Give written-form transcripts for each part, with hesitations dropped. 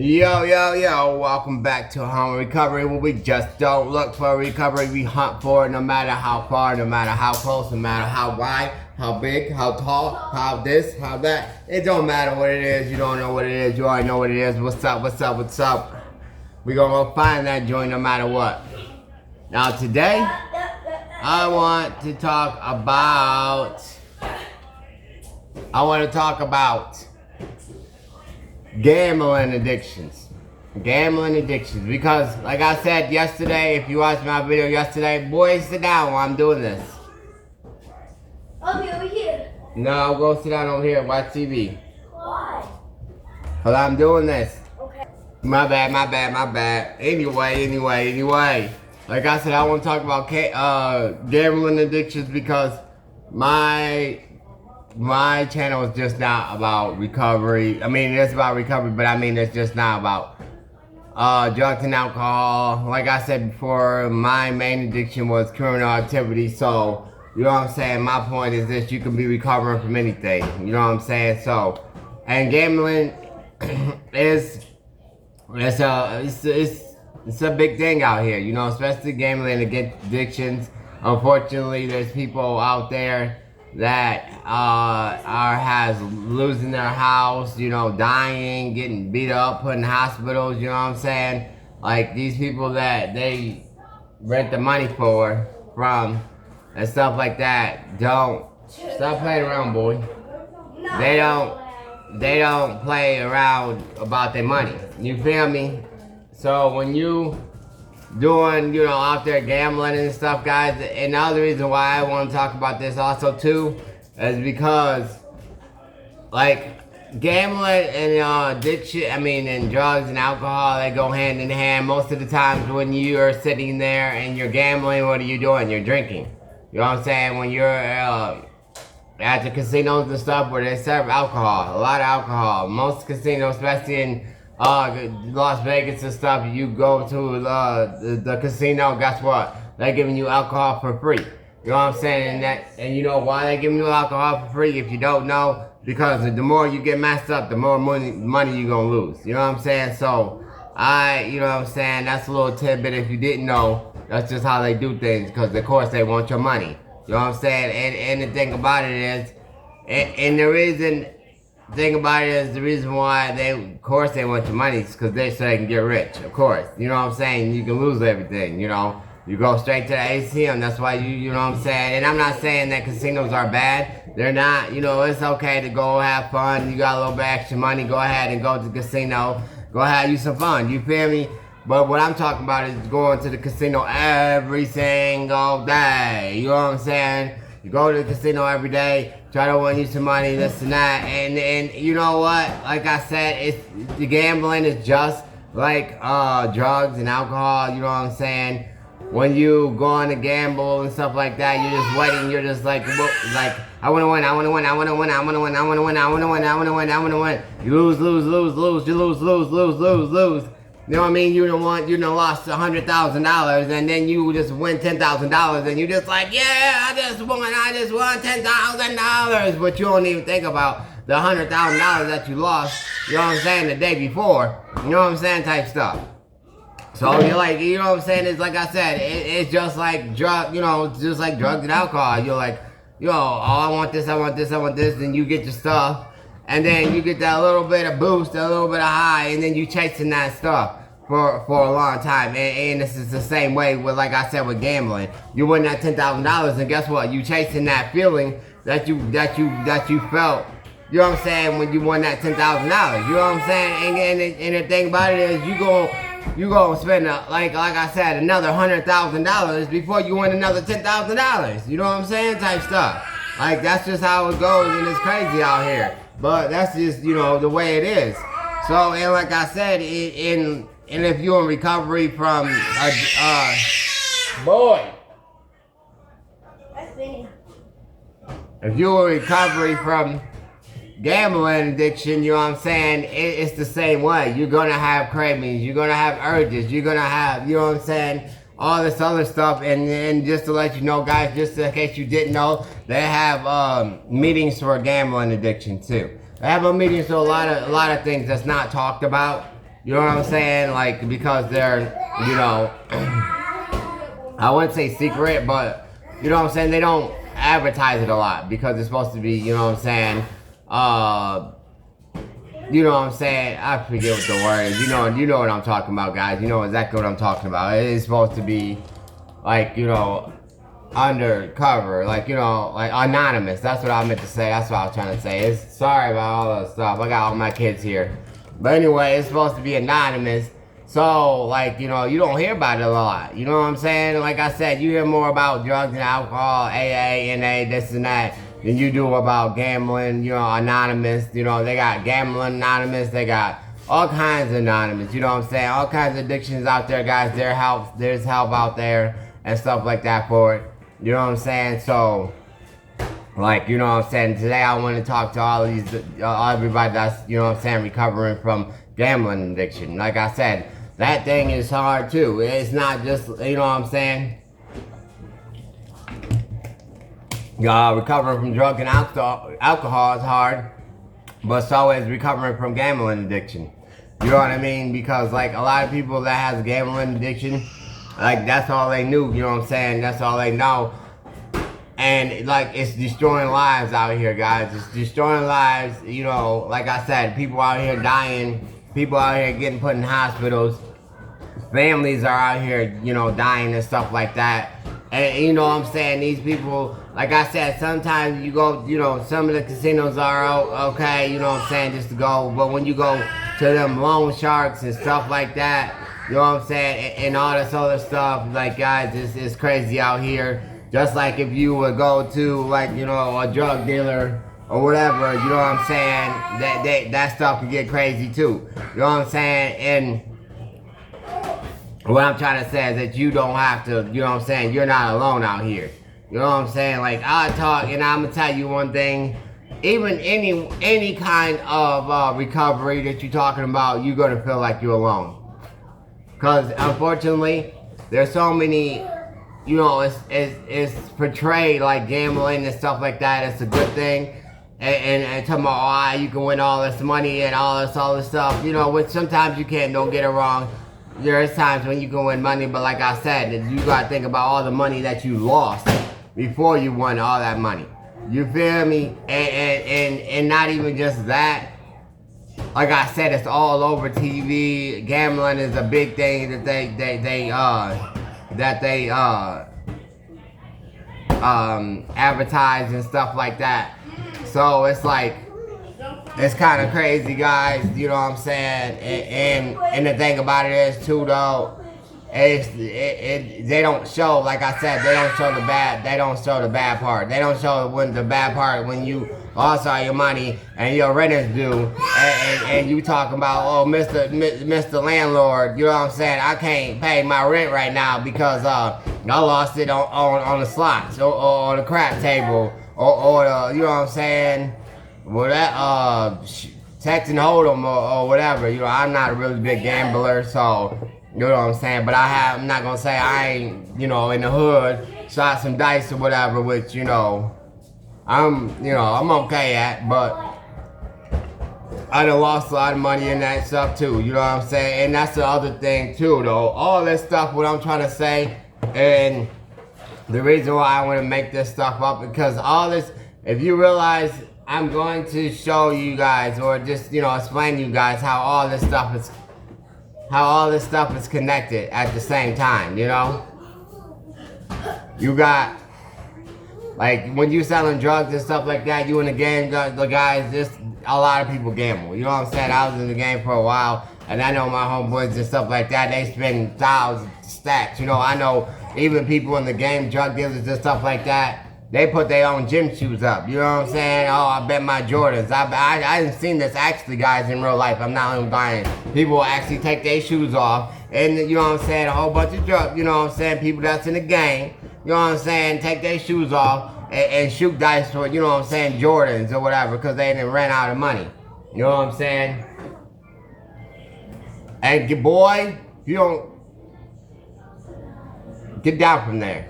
Yo, welcome back to Home Recovery, where we just don't look for recovery, we hunt for it no matter how far, no matter how close, no matter how wide, how big, how tall, how this, how that. It don't matter what it is, you don't know what it is, you already know what it is. What's up? We gonna go find that joint no matter what. Now today, I want to talk about gambling addictions. Because, like I said yesterday, if you watched my video yesterday, boys, sit down while I'm doing this. I'll be over here. No, go sit down over here and watch TV. Why? Because I'm doing this. Okay. My bad. Anyway. Like I said, I want to talk about gambling addictions because my channel is just not about recovery. I mean, it's about recovery, but I mean, it's just not about drugs and alcohol. Like I said before, my main addiction was criminal activity. So, you know what I'm saying? My point is this: you can be recovering from anything. You know what I'm saying? So, and gambling it's a big thing out here. You know, especially gambling addictions. Unfortunately, there's people out there that has losing their house, you know, dying, getting beat up, put in hospitals, you know what I'm saying? Like these people that they rent the money from and stuff like that, don't stop playing around, boy. They don't play around about their money. You feel me? So when you doing, you know, out there gambling and stuff, guys. And the other reason why I want to talk about this also too is because, like, gambling and addiction, and drugs and alcohol, they go hand in hand. Most of the times when you're sitting there and you're gambling, what are you doing? You're drinking. You know what I'm saying? When you're at the casinos and stuff where they serve alcohol, a lot of alcohol. Most casinos, especially in Las Vegas and stuff, you go to the casino, guess what? They're giving you alcohol for free. You know what I'm saying? And you know why they're giving you alcohol for free? If you don't know, because the more you get messed up, the more money you're gonna lose. You know what I'm saying? So, you know what I'm saying? That's a little tidbit if you didn't know. That's just how they do things, because of course they want your money. You know what I'm saying? And the thing about it is, and the reason why of course they want your money is because so they can get rich, of course. You know what I'm saying? You can lose everything, you know. You go straight to the ATM, that's why you know what I'm saying? And I'm not saying that casinos are bad. They're not, you know, it's okay to go have fun. You got a little bit extra money, go ahead and go to the casino. Go have you some fun, you feel me? But what I'm talking about is going to the casino every single day. You know what I'm saying? You go to the casino every day, try to win you some money, this and that, and you know what? Like I said, the gambling is just like drugs and alcohol. You know what I'm saying? When you go on to gamble and stuff like that, you're just waiting. You're just like I want to win. You lose. You know what I mean? You done lost $100,000, and then you just win $10,000, and you just like, yeah, I just won $10,000, but you don't even think about the $100,000 that you lost. You know what I'm saying? The day before. You know what I'm saying? Type stuff. So you're like, you know what I'm saying? It's like I said, it's just like drugs and alcohol. You're like, yo, I want this, and you get your stuff. And then you get that little bit of boost, a little bit of high, and then you chasing that stuff for a long time. And this is the same way with, like I said, with gambling. You win that $10,000, and guess what? You chasing that feeling that you felt. You know what I'm saying? When you won that $10,000. You know what I'm saying? And the thing about it is, you gonna spend like I said, another $100,000 before you win another $10,000. You know what I'm saying? Type stuff. Like that's just how it goes, and it's crazy out here. But that's just, you know, the way it is. So, and like I said, and if you're in recovery from if you're in recovery from gambling addiction, you know what I'm saying, it's the same way. You're gonna have cravings, you're gonna have urges, you're gonna have, you know what I'm saying, all this other stuff. And just to let you know, guys, just in case you didn't know, they have meetings for gambling addiction too. They have a meetings for a lot of things that's not talked about. You You know what I'm saying? Like, because they're, you know, I wouldn't say secret, but, you know what I'm saying? They don't advertise it a lot because it's supposed to be, you know what I'm saying? You know what I'm saying? I forget what the word is. You know what I'm talking about, guys. You know exactly what I'm talking about. It is supposed to be, like, you know, undercover, like, you know, like anonymous. That's what I meant to say. That's what I was trying to say. Sorry about all that stuff. I got all my kids here. But anyway, it's supposed to be anonymous. So, like, you know, you don't hear about it a lot. You know what I'm saying? Like I said, you hear more about drugs and alcohol, AA, NA, this and that, than you do about gambling, you know, anonymous. You know, they got gambling anonymous. They got all kinds of anonymous. You know what I'm saying? All kinds of addictions out there, guys. There's help out there and stuff like that for it. You know what I'm saying? So, like, you know what I'm saying? Today I want to talk to all of these, everybody that's, you know what I'm saying, recovering from gambling addiction. Like I said, that thing is hard too. It's not just, you know what I'm saying? Recovering from drug and alcohol is hard, but so is recovering from gambling addiction. You know what I mean? Because, like, a lot of people that has gambling addiction, like, that's all they knew, you know what I'm saying? That's all they know. And, like, it's destroying lives out here, guys. It's destroying lives, you know, like I said, people out here dying, people out here getting put in hospitals, families are out here, you know, dying and stuff like that. And, you know what I'm saying, these people, like I said, sometimes you go, you know, some of the casinos are okay, you know what I'm saying, just to go, but when you go to them loan sharks and stuff like that, you know what I'm saying, and all this other stuff, like, guys, it's crazy out here. Just like if you would go to, like, you know, a drug dealer or whatever, you know what I'm saying, that stuff can get crazy too. You know what I'm saying? And what I'm trying to say is that you don't have to, you know what I'm saying, you're not alone out here. You know what I'm saying? Like, I talk, and I'm going to tell you one thing, even any kind of recovery that you're talking about, you're going to feel like you're alone. Because, unfortunately, there's so many, you know, it's portrayed like gambling and stuff like that. It's a good thing. And talking about, you can win all this money and all this stuff. You know, which sometimes you can't, don't get it wrong. There's times when you can win money, but like I said, you got to think about all the money that you lost before you won all that money. You feel me? And not even just that. Like I said, it's all over TV. Gambling is a big thing that they advertise and stuff like that. So it's like, it's kind of crazy, guys. You know what I'm saying? And the thing about it is too, though, they don't show, like I said, they don't show the bad. They don't show the bad part. They don't show the bad part when you lost all your money and your rent is due, and you talking about, oh, Mr. Landlord, you know what I'm saying? I can't pay my rent right now because I lost it on the slots or on the crap table or you know what I'm saying? Well, that Texan Hold'em or whatever. You know, I'm not a really big gambler, so you know what I'm saying. But I'm not gonna say I ain't, you know, in the hood shot some dice or whatever, which, you know, I'm okay at. But I done lost a lot of money in that stuff too. You know what I'm saying? And that's the other thing too, though. All this stuff, what I'm trying to say, and the reason why I want to make this stuff up, because all this, if you realize, I'm going to show you guys, or just, you know, explain to you guys how all this stuff is connected at the same time, you know? You got, like, when you selling drugs and stuff like that, you in the game, the guys, just a lot of people gamble. You know what I'm saying? I was in the game for a while, and I know my homeboys and stuff like that, they spend thousands stacks. You know, I know even people in the game, drug dealers and stuff like that, they put their own gym shoes up. You know what I'm saying? Oh, I bet my Jordans. I haven't seen this actually, guys, in real life. I'm not even buying. People actually take their shoes off. And, you know what I'm saying, a whole bunch of drugs, you know what I'm saying, people that's in the game, you know what I'm saying, take their shoes off and shoot dice for, you know what I'm saying, Jordans or whatever, because they didn't ran out of money. You know what I'm saying? And boy, you don't, get down from there.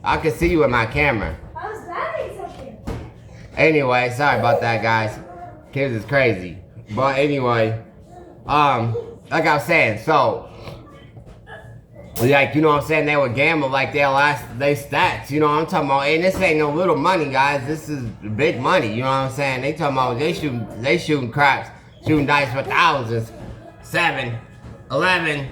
I can see you in my camera. I was grabbing something. Anyway, sorry about that, guys. Kids is crazy. But anyway, like I was saying, so like, you know what I'm saying, they would gamble like they stats, you know what I'm talking about. And this ain't no little money, guys. This is big money, you know what I'm saying. They talking about they shooting craps, shooting dice for thousands. 7, 11,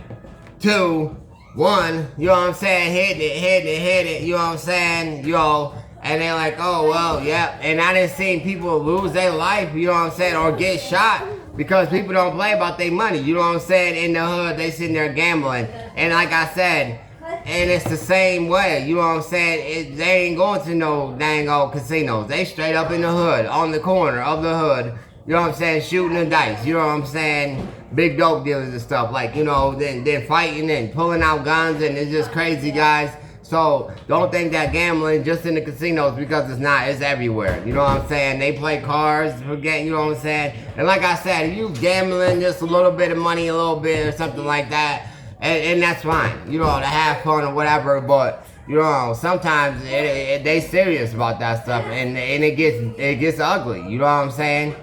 2, 1, you know what I'm saying, hit it, you know what I'm saying, yo. And they're like, oh, well, yeah. And I done seen people lose their life, you know what I'm saying, or get shot because people don't play about their money, you know what I'm saying. In the hood, they sitting there gambling. And like I said, and it's the same way, you know what I'm saying. They ain't going to no dang old casinos. They straight up in the hood, on the corner of the hood, you know what I'm saying, shooting the dice, you know what I'm saying. Big dope dealers and stuff, like, you know, then fighting and pulling out guns, and it's just crazy, guys. So don't think that gambling just in the casinos, because it's not. It's everywhere. You know what I'm saying? They play cards, forget. You know what I'm saying? And like I said, if you gambling just a little bit of money, a little bit or something like that, and that's fine. You know, to have fun or whatever. But you know, sometimes they serious about that stuff, and it gets ugly. You know what I'm saying?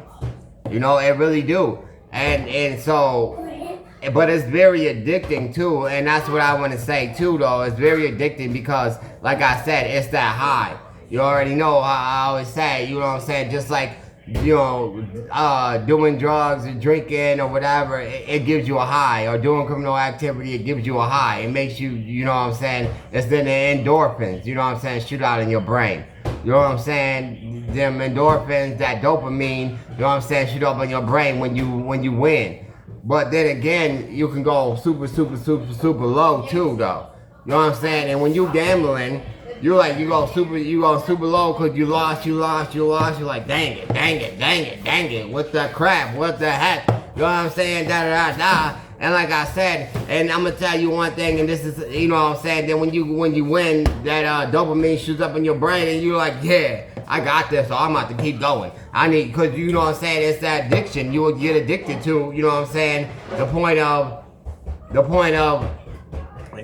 You know, it really do. And so. But it's very addicting too, and that's what I want to say too, though. It's very addicting because, like I said, it's that high. You already know how I always say, you know what I'm saying? Just like, you know, doing drugs or drinking or whatever, it gives you a high. Or doing criminal activity, it gives you a high. It makes you, you know what I'm saying? It's then the endorphins, you know what I'm saying, shoot out in your brain. You know what I'm saying? Them endorphins, that dopamine, you know what I'm saying, shoot up in your brain when you win. But then again, you can go super low too, though. You know what I'm saying? And when you gambling, you go super low because you lost. You're like, dang it. What the crap? What the heck? You know what I'm saying? Da. And like I said, and I'm gonna tell you one thing, and this is, you know what I'm saying. Then when you win, that dopamine shoots up in your brain, and you're like, yeah, I got this, so I'm about to keep going. Because you know what I'm saying, it's that addiction you will get addicted to, you know what I'm saying? The point of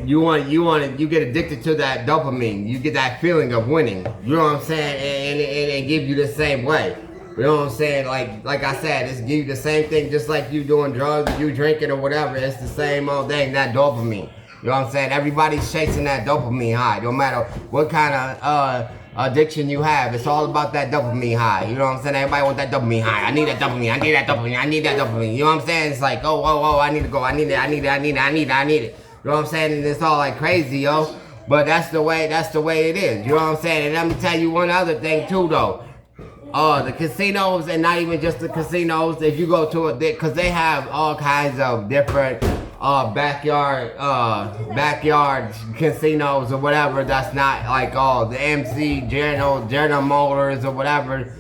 you get addicted to that dopamine. You get that feeling of winning. You know what I'm saying? And it gives you the same way. You know what I'm saying? Like I said, it's give you the same thing, just like you doing drugs, you drinking or whatever. It's the same old thing, that dopamine. You know what I'm saying? Everybody's chasing that dopamine high, no matter what kind of addiction you have. It's all about that dopamine high. You know what I'm saying? Everybody wants that dopamine high. I need that dopamine. You know what I'm saying? It's like, oh, I need to go. I need it. You know what I'm saying? And it's all like crazy, yo. But that's the way it is. You know what I'm saying? And let me tell you one other thing too, though. The casinos, and not even just the casinos, if you go to it, because they have all kinds of different backyard casinos or whatever. That's not like all the MC General Motors or whatever,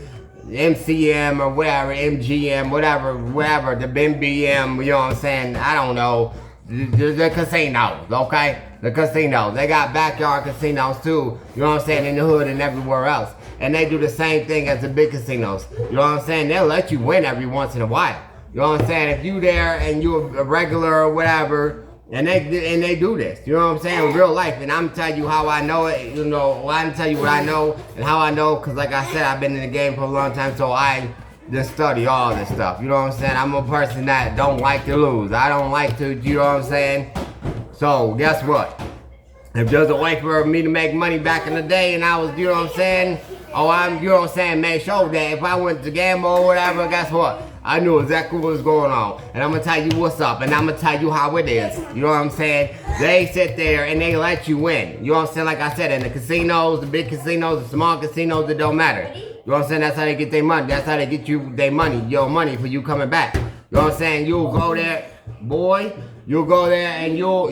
MCM or whatever, MGM, whatever, the BM, you know what I'm saying? I don't know. The casinos, okay? The casinos. They got backyard casinos too, you know what I'm saying, in the hood and everywhere else. And they do the same thing as the big casinos. You know what I'm saying? They'll let you win every once in a while. You know what I'm saying? If you there and you're a regular or whatever, and they do this, you know what I'm saying, in real life. And I'm telling you how I know it, you know, I'm telling you what I know and how I know, because like I said, I've been in the game for a long time, so I just study all this stuff. You know what I'm saying? I'm a person that don't like to lose. I don't like to, you know what I'm saying? So guess what? If there's a way for me to make money back in the day and I was, you know what I'm saying? You know what I'm saying, make sure that if I went to gamble or whatever, guess what? I knew exactly what was going on. And I'm going to tell you what's up. And I'm going to tell you how it is. You know what I'm saying? They sit there and they let you win. You know what I'm saying? Like I said, in the casinos, the big casinos, the small casinos, it don't matter. You know what I'm saying? That's how they get their money. That's how they get you their money, your money for you coming back. You know what I'm saying? You'll go there, boy. You'll go there and you'll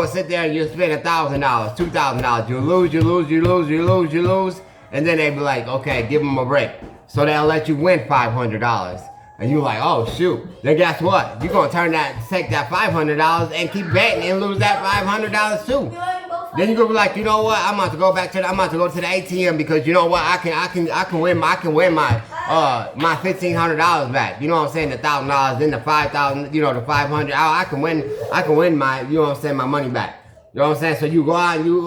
sit there and you'll spend $1,000, $2,000. You lose. And then they be like, okay, give them a break. So they'll let you win $500. And you're like, oh shoot. Then guess what? You're gonna take that $500 and keep betting and lose that $500 too. Then you're gonna be like, you know what? I'm about to go to the ATM because you know what? I can win my $1,500 back. You know what I'm saying? The $1,000, then the $5,000, you know, the $500. I can win my, you know what I'm saying, my money back. You know what I'm saying? So you go out and you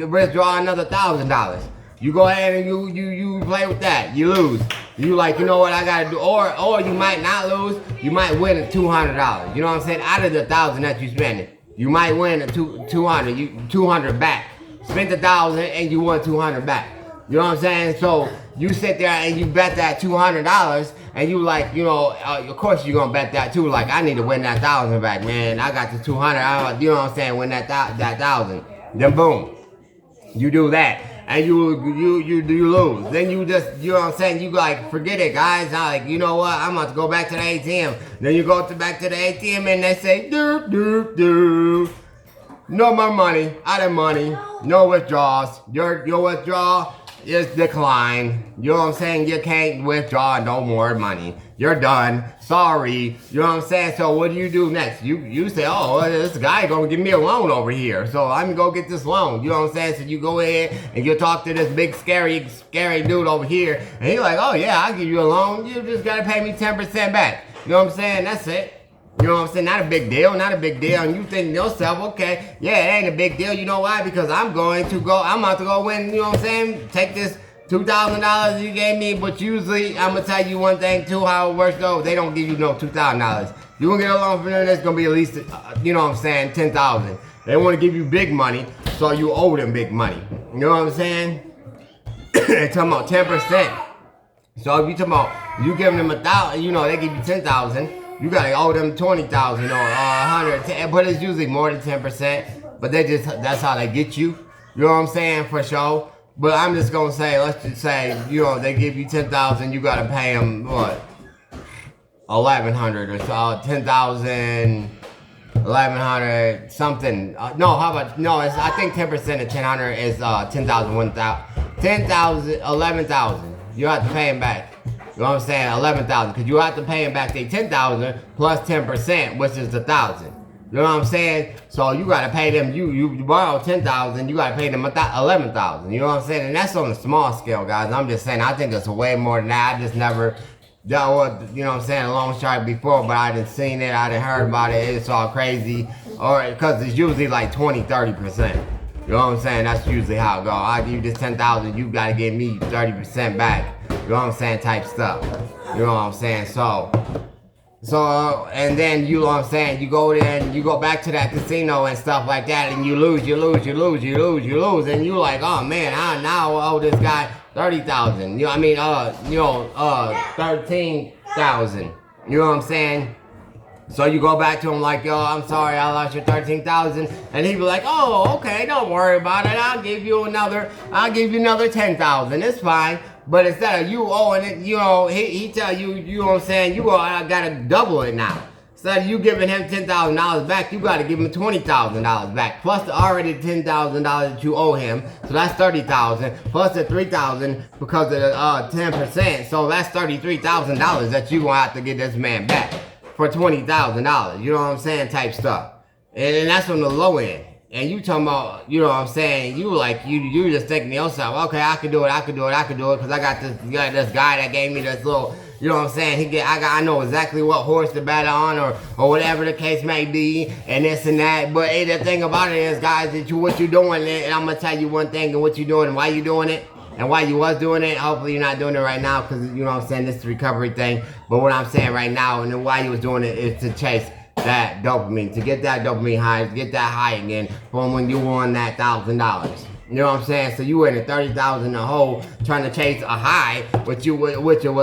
withdraw another $1,000. You go ahead and you play with that. You lose. You like, you know what I gotta do, or you might not lose. You might win $200. You know what I'm saying? Out of the 1,000 that you spending, you might win 200. You 200 back. Spent 1,000 and you won 200 back. You know what I'm saying? So you sit there and you bet that $200, and you like, you know, of course you're gonna bet that too. Like, I need to win that 1,000 back, man. I got the 200. You know what I'm saying? Win that 1,000. Then boom, you do that, and you lose. Then you just, you know what I'm saying? You like, forget it, guys. I'm like, you know what? I'm about to go back to the ATM. Then you go back to the ATM and they say, doop doop doop. No more money, out of money, no withdrawals. Your withdrawal is declined. You know what I'm saying? You can't withdraw no more money. You're done. Sorry. You know what I'm saying? So what do you do next? You say, oh, this guy gonna give me a loan over here, so I'm gonna go get this loan. You know what I'm saying? So you go ahead and you talk to this big scary dude over here, and he's like, oh yeah, I'll give you a loan. You just gotta pay me 10% back. You know what I'm saying? That's it. You know what I'm saying? Not a big deal, not a big deal. And you think to yourself, okay, yeah, it ain't a big deal. You know why? Because I'm about to go win, you know what I'm saying? Take this $2,000 you gave me, but usually, I'm going to tell you one thing too, how it works though. They don't give you no $2,000. You're going to get a loan from them, that's going to be at least, you know what I'm saying, $10,000. They want to give you big money, so you owe them big money. You know what I'm saying? They're talking about 10%. So if you talking about, you give them 1,000, you know, they give you 10,000. You gotta owe them 20,000 or 100, but it's usually more than 10%. But that's how they get you. You know what I'm saying, for sure. But I'm just gonna say, let's just say, you know, they give you 10,000, you gotta pay them what, 1,100 or so, 10,000, 1,100 something. No, how about I think 10% of 1,000 is 10,000, 1,000, 10,000, 11,000. You have to pay them back. You know what I'm saying? 11,000, because you have to pay him back the 10,000 plus 10%, which is 1,000. You know what I'm saying? So you gotta pay them. You borrow 10,000, you gotta pay them 11,000. You know what I'm saying? And that's on a small scale, guys. I'm just saying. I think it's way more than that. I just never dealt with, you know what I'm saying, a loan shark before, but I didn't seen it. I didn't heard about it. It's all crazy, or because it's usually like 20-30%. You know what I'm saying? That's usually how it goes. I give you this 10,000, you gotta give me 30% back. You know what I'm saying? Type stuff. You know what I'm saying? So, and then, you know what I'm saying, you go there and you go back to that casino and stuff like that, and you lose, and you like, oh man, I now owe this guy 30,000. You know what I mean? 13,000. You know what I'm saying? So you go back to him like, yo, I'm sorry, I lost your 13,000, and he'd be like, oh, okay, don't worry about it. I'll give you another 10,000. It's fine. But instead of you owing it, you know, he tell you, you know what I'm saying, you gotta double it now. Instead of you giving him $10,000 back, you gotta give him $20,000 back, plus the already $10,000 that you owe him. So that's 30,000 plus the 3,000 because of the 10%. So that's $33,000 that you gonna have to get this man back for $20,000. You know what I'm saying? Type stuff. And that's on the low end. And you talking about, you know what I'm saying, you like, you just thinking to yourself, okay, I can do it, because I got this guy that gave me this little, you know what I'm saying, I know exactly what horse to bet on, or whatever the case may be, and this and that. But hey, the thing about it is, guys, that what you doing, and I'm going to tell you one thing, and what you doing, and why you doing it, and why you was doing it. Hopefully you're not doing it right now, because, you know what I'm saying, this is a recovery thing. But what I'm saying right now, and then why you was doing it, is to chase that dopamine, to get that dopamine high, to get that high again from when you won that $1,000. You know what I'm saying? So you were in a 30,000 in the hole trying to chase a high, which it was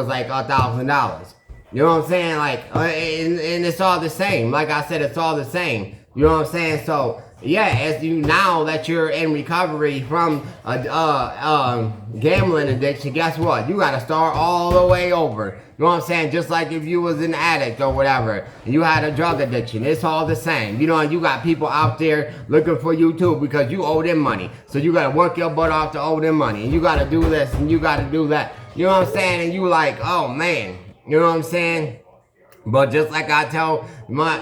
like $1,000. You know what I'm saying? Like, and it's all the same. Like I said, it's all the same. You know what I'm saying? So yeah, as you now that you're in recovery from a gambling addiction, guess what? You gotta start all the way over. You know what I'm saying? Just like if you was an addict or whatever, and you had a drug addiction, it's all the same. You know, you got people out there looking for you too because you owe them money. So you gotta work your butt off to owe them money, and you gotta do this and you gotta do that. You know what I'm saying? And you like, oh man, you know what I'm saying? But just like I tell my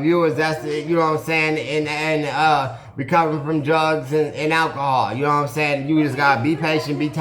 viewers, that's, you know what I'm saying, and recovering from drugs and alcohol, you know what I'm saying, you just gotta be patient, be,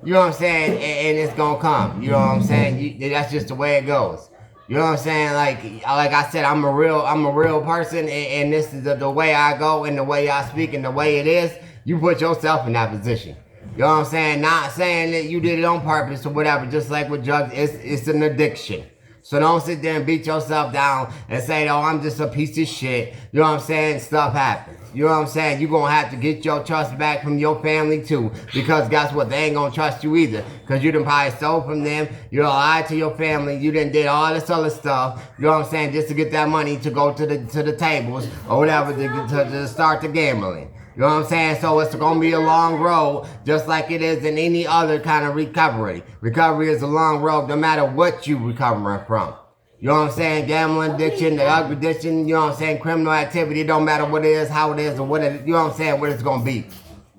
you know what I'm saying, and it's gonna come, you know what I'm saying, that's just the way it goes. You know what I'm saying, like I said, I'm a real person, and this is the way I go, and the way I speak, and the way it is. You put yourself in that position. You know what I'm saying? Not saying that you did it on purpose or whatever. Just like with drugs, it's an addiction. So don't sit there and beat yourself down and say, oh, I'm just a piece of shit. You know what I'm saying? Stuff happens. You know what I'm saying? You're going to have to get your trust back from your family too. Because guess what? They ain't going to trust you either. Because you done probably stole from them. You lied to your family. You done did all this other stuff. You know what I'm saying? Just to get that money to go to the tables or whatever to start the gambling. You know what I'm saying? So it's going to be a long road, just like it is in any other kind of recovery. Recovery is a long road, no matter what you recovering from. You know what I'm saying? Gambling addiction, the drug addiction, you know what I'm saying? Criminal activity, it don't matter what it is, how it is, or what it, you know what I'm saying, what it's going to be.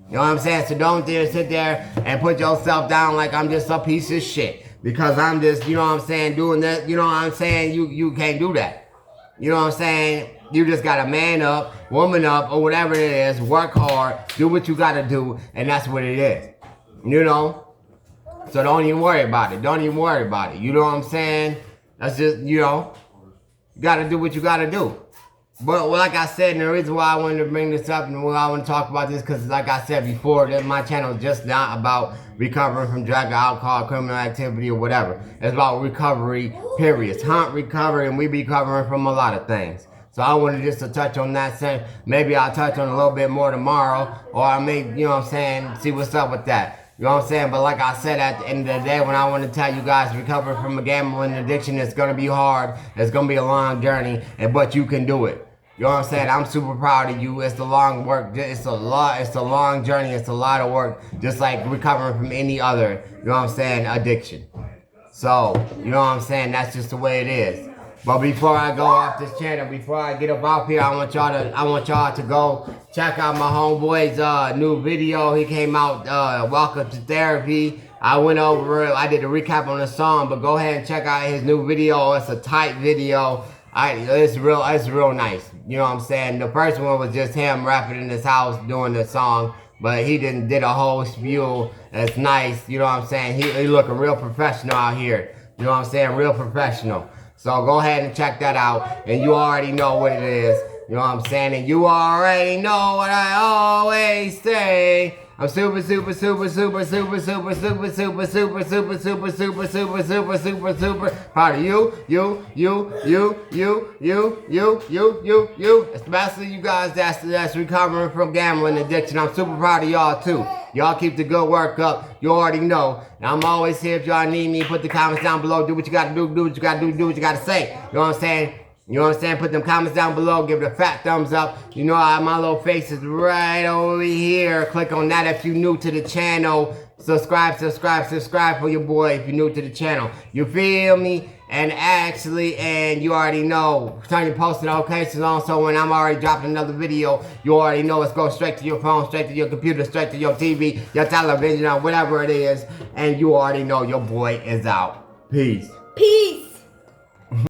You know what I'm saying? So don't sit there and put yourself down like I'm just a piece of shit. Because I'm just, you know what I'm saying, doing that, you know what I'm saying? You can't do that. You know what I'm saying? You just gotta man up, woman up, or whatever it is, work hard, do what you gotta do, and that's what it is. You know? So don't even worry about it. Don't even worry about it. You know what I'm saying? That's just, you know, you gotta do what you gotta do. But like I said, and the reason why I wanted to bring this up and why I want to talk about this, because like I said before, that my channel is just not about recovering from drug, alcohol, criminal activity, or whatever. It's about recovery, period. Hunt recovery, and we be recovering from a lot of things. So I wanted just to touch on that. Maybe I'll touch on a little bit more tomorrow, or I may, you know what I'm saying, see what's up with that. You know what I'm saying? But like I said, at the end of the day, when I want to tell you guys, recovering from a gambling addiction, it's going to be hard. It's going to be a long journey, but you can do it. You know what I'm saying? I'm super proud of you. It's the long work. It's a long journey. It's a lot of work. Just like recovering from any other, you know what I'm saying, addiction. So, you know what I'm saying? That's just the way it is. But before I go off this channel, before I get up off here, I want y'all to go check out my homeboy's new video. He came out, Welcome to Therapy. I went over it. I did a recap on the song, but go ahead and check out his new video. It's a tight video. It's real nice. You know what I'm saying? The first one was just him rapping in his house doing the song, but he did a whole spiel. It's nice. You know what I'm saying? He looking real professional out here. You know what I'm saying? Real professional. So go ahead and check that out, and you already know what it is. You know what I'm saying? And you already know what I always say. I'm super proud of you, especially you guys that's recovering from gambling addiction. I'm super proud of y'all too. Y'all keep the good work up. You already know. And I'm always here if y'all need me. Put the comments down below. Do what you gotta do. Do what you gotta do what you gotta say. You know what I'm saying? You know what I'm saying? Put them comments down below. Give it a fat thumbs up. You know my little face is right over here. Click on that if you're new to the channel. Subscribe for your boy if you're new to the channel. You feel me? And you already know, turn your post notifications on so when I'm already dropping another video, you already know it's going straight to your phone, straight to your computer, straight to your TV, your television, or whatever it is. And you already know your boy is out. Peace. Peace.